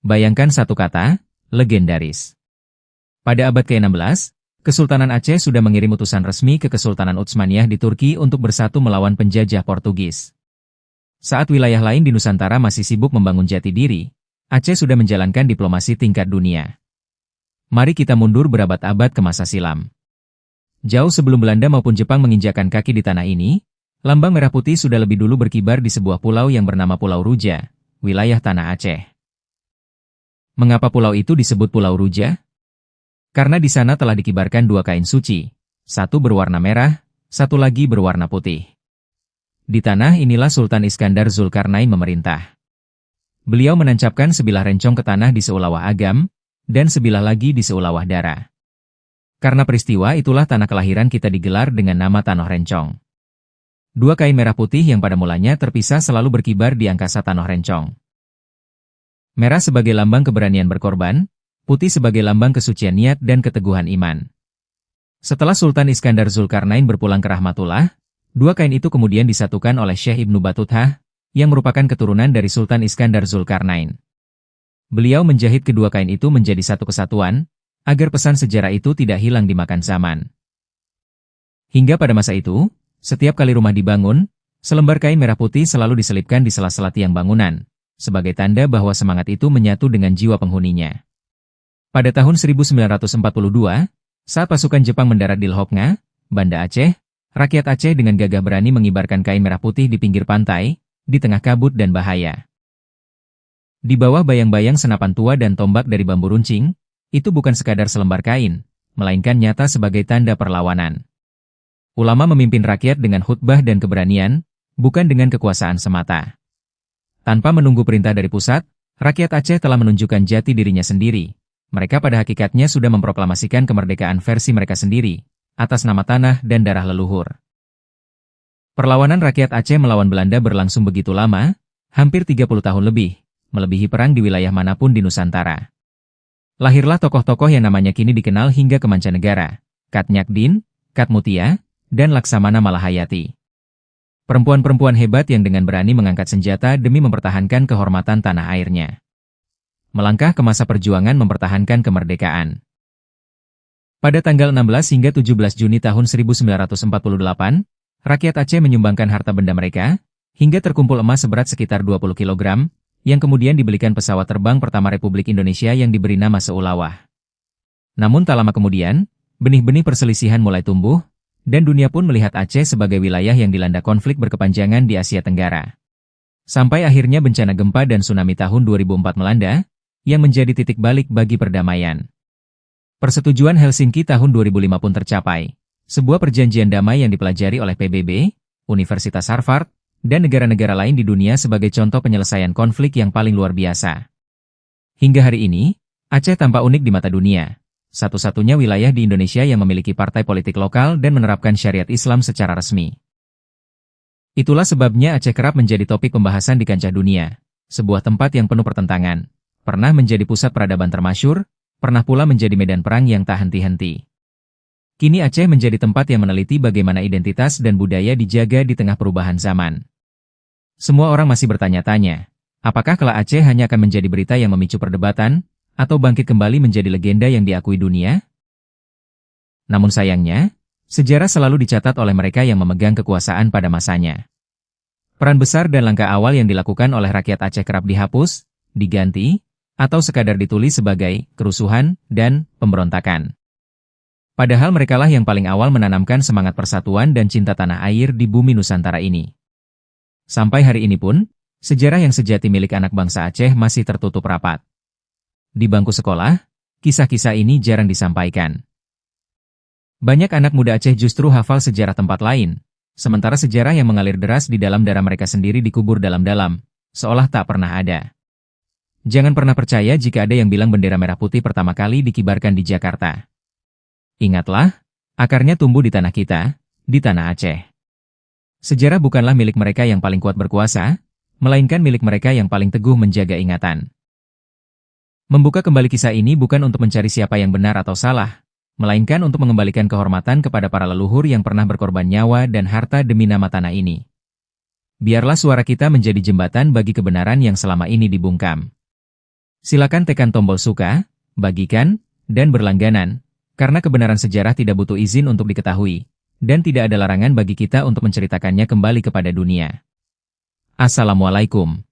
Bayangkan satu kata, legendaris. Pada abad ke-16, Kesultanan Aceh sudah mengirim utusan resmi ke Kesultanan Utsmaniyah di Turki untuk bersatu melawan penjajah Portugis. Saat wilayah lain di Nusantara masih sibuk membangun jati diri, Aceh sudah menjalankan diplomasi tingkat dunia. Mari kita mundur berabad-abad ke masa silam. Jauh sebelum Belanda maupun Jepang menginjakkan kaki di tanah ini, lambang merah putih sudah lebih dulu berkibar di sebuah pulau yang bernama Pulau Ruja, wilayah tanah Aceh. Mengapa pulau itu disebut Pulau Ruja? Karena di sana telah dikibarkan dua kain suci, satu berwarna merah, satu lagi berwarna putih. Di tanah inilah Sultan Iskandar Zulkarnain memerintah. Beliau menancapkan sebilah rencong ke tanah di Seulawah Agam, dan sebilah lagi di Seulawah Dara. Karena peristiwa itulah tanah kelahiran kita digelar dengan nama Tanoh Rencong. Dua kain merah putih yang pada mulanya terpisah selalu berkibar di angkasa Tanoh Rencong. Merah sebagai lambang keberanian berkorban, putih sebagai lambang kesucian niat dan keteguhan iman. Setelah Sultan Iskandar Zulkarnain berpulang ke Rahmatullah, dua kain itu kemudian disatukan oleh Syekh Ibnu Battuta, yang merupakan keturunan dari Sultan Iskandar Zulkarnain. Beliau menjahit kedua kain itu menjadi satu kesatuan, agar pesan sejarah itu tidak hilang dimakan zaman. Hingga pada masa itu, setiap kali rumah dibangun, selembar kain merah putih selalu diselipkan di sela-sela tiang bangunan, sebagai tanda bahwa semangat itu menyatu dengan jiwa penghuninya. Pada tahun 1942, saat pasukan Jepang mendarat di Lhoknga, Banda Aceh, rakyat Aceh dengan gagah berani mengibarkan kain merah putih di pinggir pantai, di tengah kabut dan bahaya. Di bawah bayang-bayang senapan tua dan tombak dari bambu runcing, itu bukan sekadar selembar kain, melainkan nyata sebagai tanda perlawanan. Ulama memimpin rakyat dengan khutbah dan keberanian, bukan dengan kekuasaan semata. Tanpa menunggu perintah dari pusat, rakyat Aceh telah menunjukkan jati dirinya sendiri. Mereka pada hakikatnya sudah memproklamasikan kemerdekaan versi mereka sendiri, atas nama tanah dan darah leluhur. Perlawanan rakyat Aceh melawan Belanda berlangsung begitu lama, hampir 30 tahun lebih, melebihi perang di wilayah manapun di Nusantara. Lahirlah tokoh-tokoh yang namanya kini dikenal hingga ke mancanegara, Kat Nyakdin, Kat Mutia, dan Laksamana Malahayati. Perempuan-perempuan hebat yang dengan berani mengangkat senjata demi mempertahankan kehormatan tanah airnya. Melangkah ke masa perjuangan mempertahankan kemerdekaan. Pada tanggal 16 hingga 17 Juni tahun 1948, rakyat Aceh menyumbangkan harta benda mereka, hingga terkumpul emas seberat sekitar 20 kg, yang kemudian dibelikan pesawat terbang pertama Republik Indonesia yang diberi nama Seulawah. Namun tak lama kemudian, benih-benih perselisihan mulai tumbuh, dan dunia pun melihat Aceh sebagai wilayah yang dilanda konflik berkepanjangan di Asia Tenggara. Sampai akhirnya bencana gempa dan tsunami tahun 2004 melanda, yang menjadi titik balik bagi perdamaian. Persetujuan Helsinki tahun 2005 pun tercapai, sebuah perjanjian damai yang dipelajari oleh PBB, Universitas Harvard, dan negara-negara lain di dunia sebagai contoh penyelesaian konflik yang paling luar biasa. Hingga hari ini, Aceh tampak unik di mata dunia. Satu-satunya wilayah di Indonesia yang memiliki partai politik lokal dan menerapkan syariat Islam secara resmi. Itulah sebabnya Aceh kerap menjadi topik pembahasan di kancah dunia. Sebuah tempat yang penuh pertentangan, pernah menjadi pusat peradaban termasyhur, pernah pula menjadi medan perang yang tak henti-henti. Kini Aceh menjadi tempat yang meneliti bagaimana identitas dan budaya dijaga di tengah perubahan zaman. Semua orang masih bertanya-tanya, apakah kelak Aceh hanya akan menjadi berita yang memicu perdebatan, atau bangkit kembali menjadi legenda yang diakui dunia? Namun sayangnya, sejarah selalu dicatat oleh mereka yang memegang kekuasaan pada masanya. Peran besar dan langkah awal yang dilakukan oleh rakyat Aceh kerap dihapus, diganti, atau sekadar ditulis sebagai kerusuhan dan pemberontakan. Padahal merekalah yang paling awal menanamkan semangat persatuan dan cinta tanah air di bumi Nusantara ini. Sampai hari ini pun, sejarah yang sejati milik anak bangsa Aceh masih tertutup rapat. Di bangku sekolah, kisah-kisah ini jarang disampaikan. Banyak anak muda Aceh justru hafal sejarah tempat lain, sementara sejarah yang mengalir deras di dalam darah mereka sendiri dikubur dalam-dalam, seolah tak pernah ada. Jangan pernah percaya jika ada yang bilang bendera merah putih pertama kali dikibarkan di Jakarta. Ingatlah, akarnya tumbuh di tanah kita, di tanah Aceh. Sejarah bukanlah milik mereka yang paling kuat berkuasa, melainkan milik mereka yang paling teguh menjaga ingatan. Membuka kembali kisah ini bukan untuk mencari siapa yang benar atau salah, melainkan untuk mengembalikan kehormatan kepada para leluhur yang pernah berkorban nyawa dan harta demi nama tanah ini. Biarlah suara kita menjadi jembatan bagi kebenaran yang selama ini dibungkam. Silakan tekan tombol suka, bagikan, dan berlangganan, karena kebenaran sejarah tidak butuh izin untuk diketahui, dan tidak ada larangan bagi kita untuk menceritakannya kembali kepada dunia. Assalamualaikum.